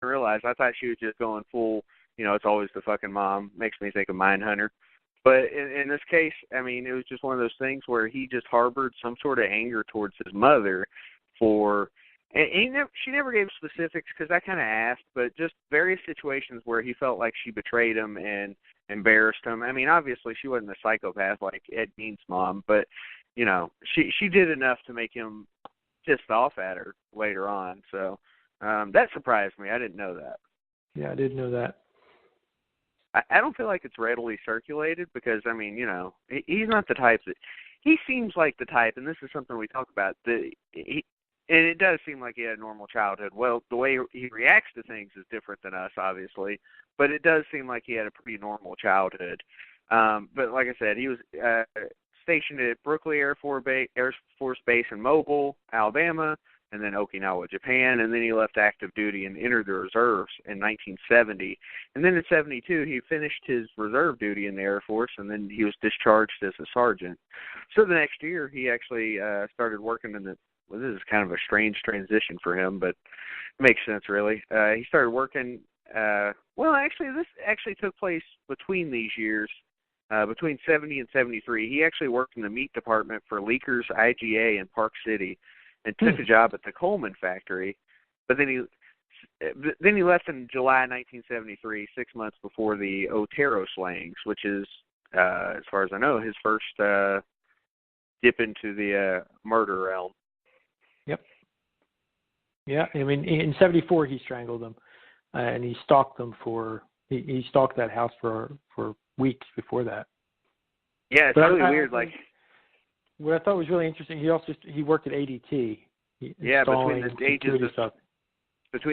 realize. I thought she was just going full, it's always the fucking mom. Makes me think of Mindhunter. But in this case, I mean, it was just one of those things where he just harbored some sort of anger towards his mother for, and she never gave specifics because I kind of asked, but just various situations where he felt like she betrayed him and embarrassed him. I mean, obviously she wasn't a psychopath like Ed Gein's mom, but, she did enough to make him pissed off at her later on. So that surprised me. I didn't know that. Yeah, I didn't know that. I don't feel like it's readily circulated because, I mean, he's not the type that – he seems like the type, and this is something we talk about, and it does seem like he had a normal childhood. Well, the way he reacts to things is different than us, obviously, but it does seem like he had a pretty normal childhood. But like I said, he was stationed at Brooklyn Air Force Base in Mobile, Alabama, and then Okinawa, Japan, and then he left active duty and entered the reserves in 1970. And then in 72, he finished his reserve duty in the Air Force, and then he was discharged as a sergeant. So the next year, he actually started working in this is kind of a strange transition for him, but it makes sense, really. He started working, this actually took place between these years, between 70 and 73. He actually worked in the meat department for Leakers IGA in Park City, and took a job at the Coleman factory, but then he left in July 1973, 6 months before the Otero slayings, which is, as far as I know, his first dip into the murder realm. Yep. Yeah, I mean, in 74 he strangled them, and he stalked them he stalked that house for weeks before that. Yeah, it's really weird, like. What I thought was really interesting, he worked at ADT. Yeah, between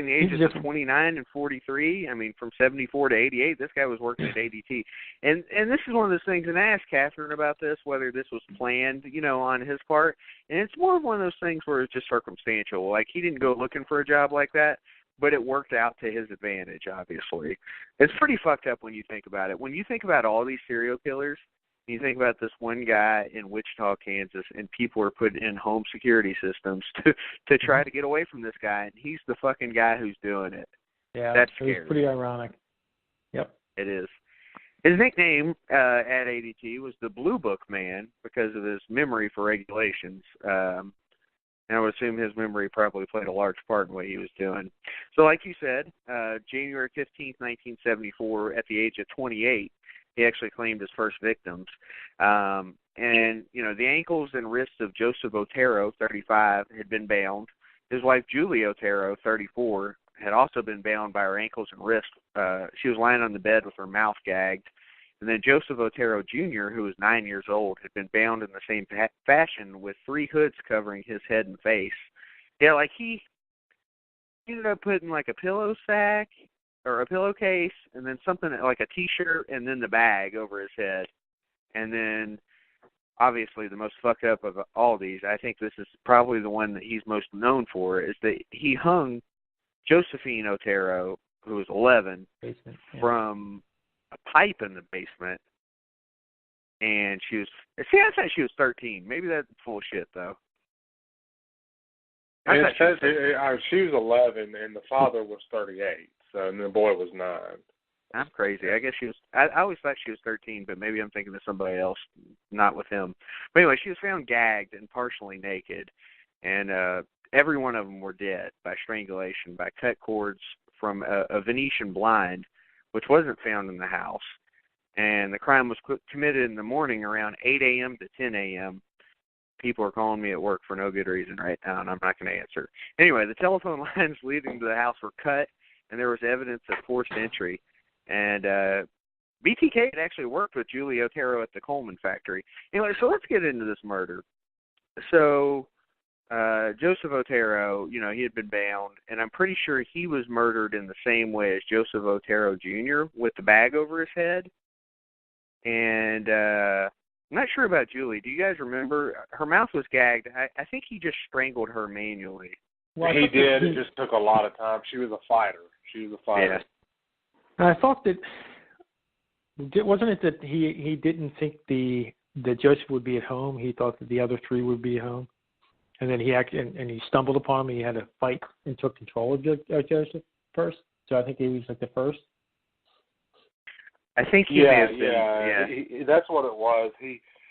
the ages of 29 and 43, I mean, from 74 to 88, this guy was working at ADT. And this is one of those things, and I asked Catherine about this, whether this was planned, on his part. And it's more of one of those things where it's just circumstantial. Like, he didn't go looking for a job like that, but it worked out to his advantage, obviously. It's pretty fucked up when you think about it. When you think about all these serial killers, you think about this one guy in Wichita, Kansas, and people are put in home security systems to try to get away from this guy, and he's the fucking guy who's doing it. Yeah, that's scary. It was pretty ironic. Yep. It is. His nickname at ADT was the Blue Book Man because of his memory for regulations. And I would assume his memory probably played a large part in what he was doing. So like you said, January 15th, 1974, at the age of 28, he actually claimed his first victims. And, the ankles and wrists of Joseph Otero, 35, had been bound. His wife, Julie Otero, 34, had also been bound by her ankles and wrists. She was lying on the bed with her mouth gagged. And then Joseph Otero Jr., who was 9 years old, had been bound in the same fashion with 3 hoods covering his head and face. Yeah, like he ended up putting like a pillow sack or a pillowcase, and then something like a T-shirt, and then the bag over his head. And then, obviously, the most fucked up of all these, I think this is probably the one that he's most known for, is that he hung Josephine Otero, who was 11, from a pipe in the basement. And I thought she was 13. Maybe that's full shit, though. It says she was 11, and the father was 38. So, and the boy was 9. I'm crazy. I guess she was. I always thought she was 13, but maybe I'm thinking of somebody else, not with him. But anyway, she was found gagged and partially naked, and every one of them were dead by strangulation, by cut cords from a Venetian blind, which wasn't found in the house. And the crime was committed in the morning around 8 a.m. to 10 a.m. People are calling me at work for no good reason right now, and I'm not going to answer. Anyway, the telephone lines leading to the house were cut, and there was evidence of forced entry. And BTK had actually worked with Julie Otero at the Coleman factory. Anyway, so let's get into this murder. So Joseph Otero, he had been bound, and I'm pretty sure he was murdered in the same way as Joseph Otero Jr. with the bag over his head. And I'm not sure about Julie. Do you guys remember? Her mouth was gagged. I think he just strangled her manually. Well, he did. It just took a lot of time. She was a fighter. Yeah. I thought that, wasn't it that he didn't think that Joseph would be at home? He thought that the other 3 would be at home, and then he stumbled upon him. And he had to fight and took control of Joseph first. So I think he was like the first. I think he may have been. Yeah. That's what it was.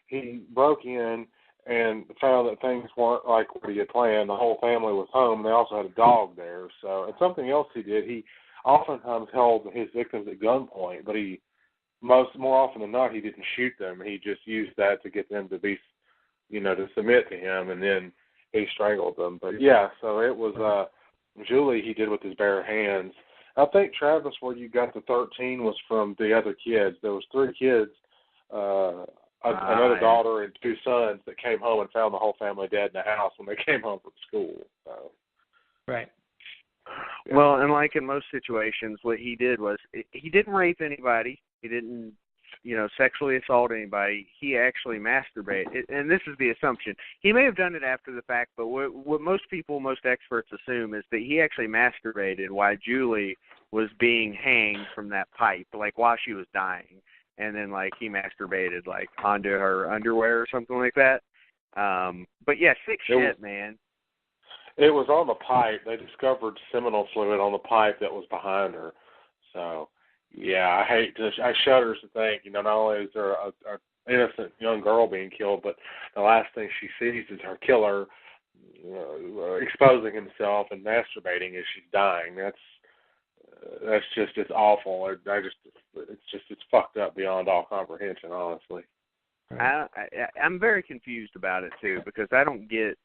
He broke in and found that things weren't like what he had planned. The whole family was home. They also had a dog there. So, and something else he did, he oftentimes held his victims at gunpoint, but more often than not, he didn't shoot them. He just used that to get them to be, to submit to him, and then he strangled them. But yeah, so it was Julie he did with his bare hands. I think, Travis, where you got the 13 was from the other kids. There was 3 kids, another daughter and 2 sons that came home and found the whole family dead in the house when they came home from school. So. Right. Well, and like in most situations, what he did was he didn't rape anybody. He didn't, sexually assault anybody. He actually masturbated. And this is the assumption. He may have done it after the fact, but what most experts assume is that he actually masturbated while Julie was being hanged from that pipe, like while she was dying. And then, like, he masturbated, like, onto her underwear or something like that. But, yeah, sick shit, man. It was on the pipe. They discovered seminal fluid on the pipe that was behind her. So, yeah, I shudder to think, not only is there a innocent young girl being killed, but the last thing she sees is her killer exposing himself and masturbating as she's dying. That's just, it's awful. It's fucked up beyond all comprehension, honestly. I'm very confused about it too, because I get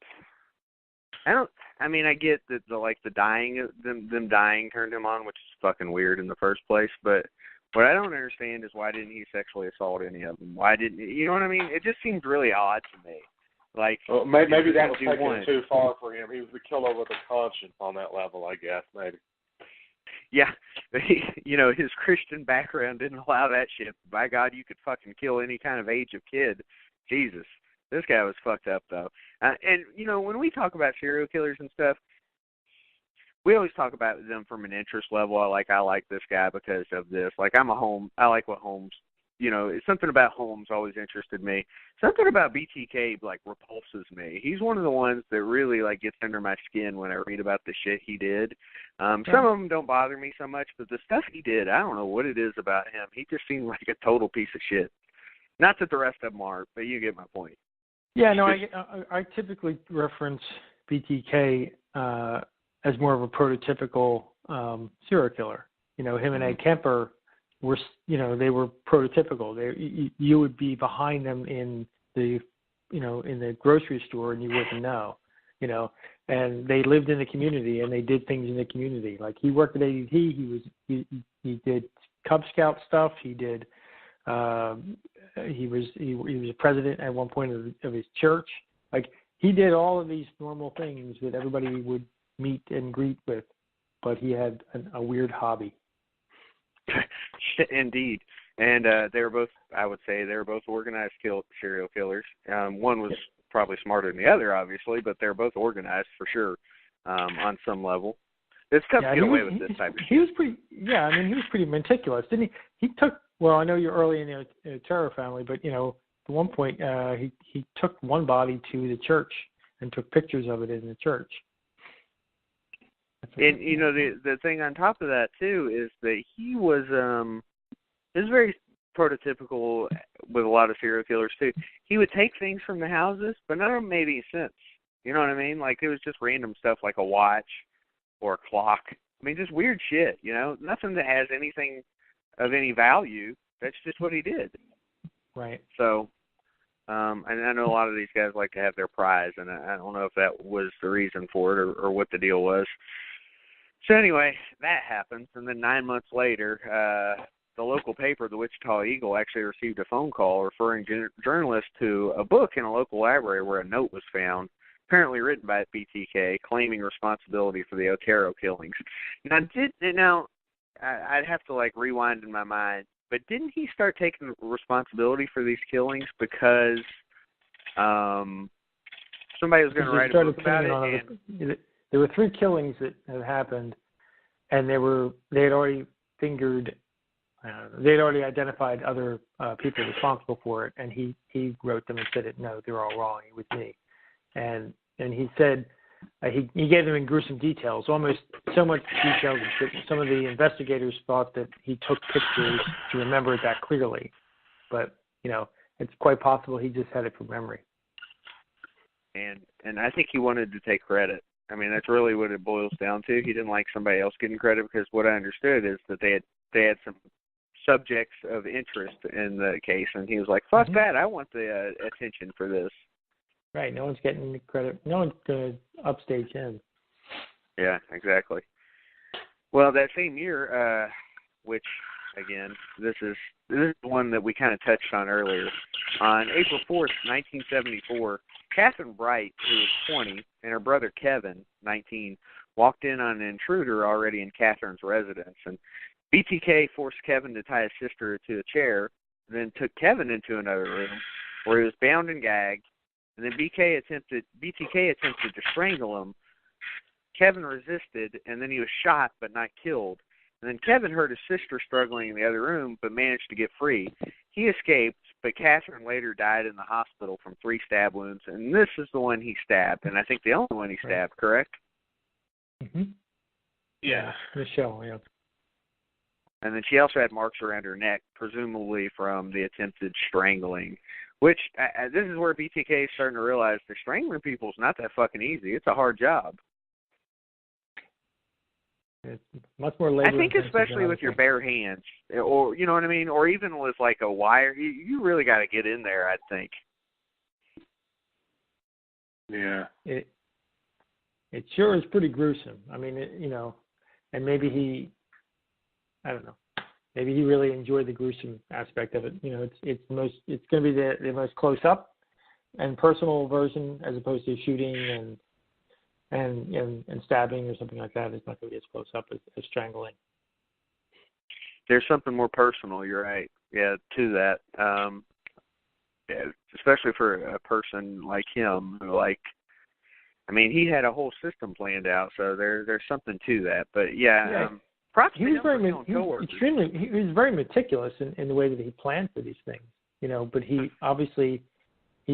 that the dying, them dying turned him on, which is fucking weird in the first place. But what I don't understand is why didn't he sexually assault any of them? Why didn't you know what I mean? It just seems really odd to me. Like, well, maybe that was taken too far for him. He was the killer with a conscience on that level, I guess. Maybe. Yeah, his Christian background didn't allow that shit. By God, you could fucking kill any kind of age of kid. Jesus. This guy was fucked up, though. And, when we talk about serial killers and stuff, we always talk about them from an interest level. I like this guy because of this. Like, I like what Holmes, something about Holmes always interested me. Something about BTK, repulses me. He's one of the ones that really, gets under my skin when I read about the shit he did. Some of them don't bother me so much, but the stuff he did, I don't know what it is about him. He just seemed like a total piece of shit. Not that the rest of them are, but you get my point. Yeah, no, I typically reference BTK as more of a prototypical serial killer. Him and Ed Kemper were, they were prototypical. You would be behind them in the grocery store and you wouldn't know, and they lived in the community and they did things in the community. Like he worked at ADT, he did Cub Scout stuff. He did. He was a president at one point of his church. Like he did all of these normal things that everybody would meet and greet with, but he had a weird hobby. Indeed, and they were both. I would say they were both organized serial killers. One was probably smarter than the other, obviously, but they're both organized for sure on some level. It's tough to get away with this type of shit. He was pretty. Yeah, I mean, he was pretty meticulous, didn't he? He took. Well, I know you're early in the Terror family, but at one point he took one body to the church and took pictures of it in the church. And the thing on top of that too is that he was very prototypical with a lot of serial killers too. He would take things from the houses, but none of them made any sense. You know what I mean? Like it was just random stuff like a watch or a clock. I mean, just weird shit. Nothing that has anything of any value. That's just what he did. Right. So, and I know a lot of these guys like to have their prize, and I don't know if that was the reason for it or what the deal was. So anyway, that happens, and then 9 months later, the local paper, the Wichita Eagle, actually received a phone call referring journalists to a book in a local library where a note was found, apparently written by BTK, claiming responsibility for the Otero killings. Now, I'd have to rewind in my mind, but didn't he start taking responsibility for these killings because somebody was going to write a book about it? There were 3 killings that had happened, and they had already fingered. They'd already identified other people responsible for it, and he wrote them and said, "No, they're all wrong. It was me." And he said he gave them in gruesome details, almost so much detail that some of the investigators thought that he took pictures to remember it that clearly. But, it's quite possible he just had it from memory. And I think he wanted to take credit. I mean, that's really what it boils down to. He didn't like somebody else getting credit, because what I understood is that they had some subjects of interest in the case, and he was like, fuck that, I want the attention for this. Right, no one's getting the credit. No one's going to upstage him. Yeah, exactly. Well, that same year, which, again, this is one that we kind of touched on earlier. On April 4th, 1974, Catherine Bright, who was 20, and her brother Kevin, 19, walked in on an intruder already in Catherine's residence. And BTK forced Kevin to tie his sister to a chair, then took Kevin into another room where he was bound and gagged. And then BTK attempted to strangle him. Kevin resisted, and then he was shot but not killed. And then Kevin heard his sister struggling in the other room but managed to get free. He escaped, but Catherine later died in the hospital from 3 stab wounds, and this is the one he stabbed, and I think the only one he stabbed, correct? Mm-hmm. Yeah, Michelle, yeah. And then she also had marks around her neck, presumably from the attempted strangling, which this is where BTK is starting to realize that strangling people is not that fucking easy. It's a hard job. It's much more labor. I think especially with your bare hands, or you know what I mean, or even with like a wire, you really got to get in there, I think. Yeah. It sure is pretty gruesome. I mean, and maybe I don't know. Maybe he really enjoyed the gruesome aspect of it. It's going to be the most close up and personal version, as opposed to shooting and stabbing or something like that. It's not going to be as close up as strangling. There's something more personal. You're right. Yeah, to that. Yeah, especially for a person like him, who he had a whole system planned out. So there's something to that. But yeah. Props to him for killing coworkers. He was very meticulous in the way that he planned for these things, but he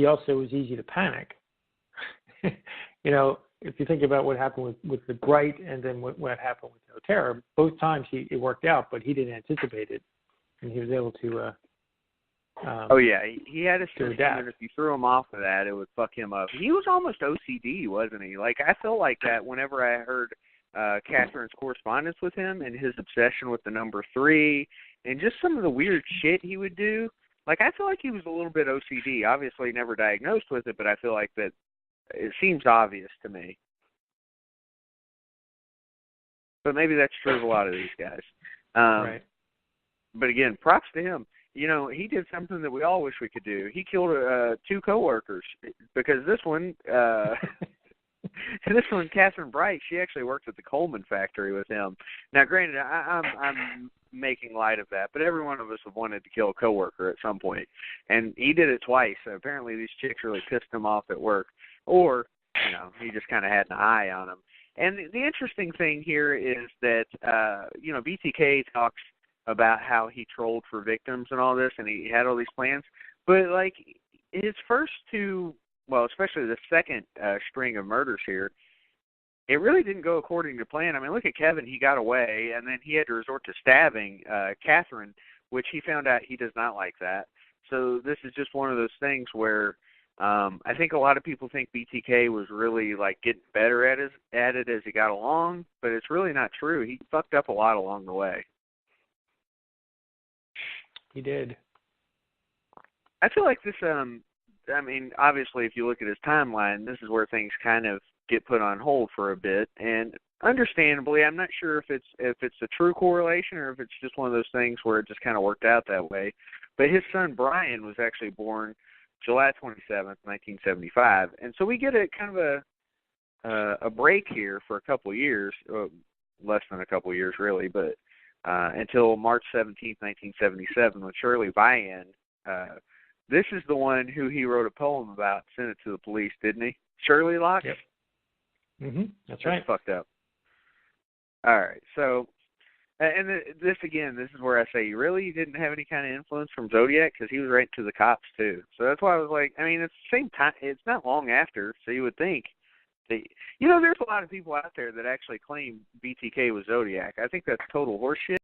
also was easy to panic. If you think about what happened with the Bright and then what happened with Otero, both times it worked out, but he didn't anticipate it, and he was able to he had a system that if you threw him off of that, it would fuck him up. He was almost OCD, wasn't he? Like, I felt like that whenever I heard Catherine's correspondence with him and his obsession with the number 3 and just some of the weird shit he would do. Like, I feel like he was a little bit OCD. Obviously never diagnosed with it, but I feel like that it seems obvious to me. But maybe that's true of a lot of these guys. Right. But again, props to him. He did something that we all wish we could do. He killed 2 coworkers, because this one Catherine Bright, she actually worked at the Coleman factory with him. Now, granted, I'm making light of that, but every one of us have wanted to kill a coworker at some point, and he did it twice. So apparently, these chicks really pissed him off at work, or he just kind of had an eye on them. And the interesting thing here is that BTK talks about how he trolled for victims and all this, and he had all these plans, but like his first 2. Well, especially the second string of murders here, it really didn't go according to plan. I mean, look at Kevin. He got away, and then he had to resort to stabbing Catherine, which he found out he does not like that. So this is just one of those things where I think a lot of people think BTK was really, getting better at it as he got along, but it's really not true. He fucked up a lot along the way. He did. I feel like this obviously, if you look at his timeline, this is where things kind of get put on hold for a bit, and understandably, I'm not sure if it's a true correlation or if it's just one of those things where it just kind of worked out that way. But his son Brian was actually born July 27th, 1975, and so we get a kind of a break here for a couple of years, less than a couple of years really, but until March 17th, 1977, with Shirley Vian. This is the one who he wrote a poem about, sent it to the police, didn't he? Shirley Locke? Yep. That's right. That's fucked up. All right, so, and this is where I say, you really didn't have any kind of influence from Zodiac, because he was right to the cops, too. So that's why I was like, it's the same time, it's not long after, so you would think You know, there's a lot of people out there that actually claim BTK was Zodiac. I think that's total horseshit.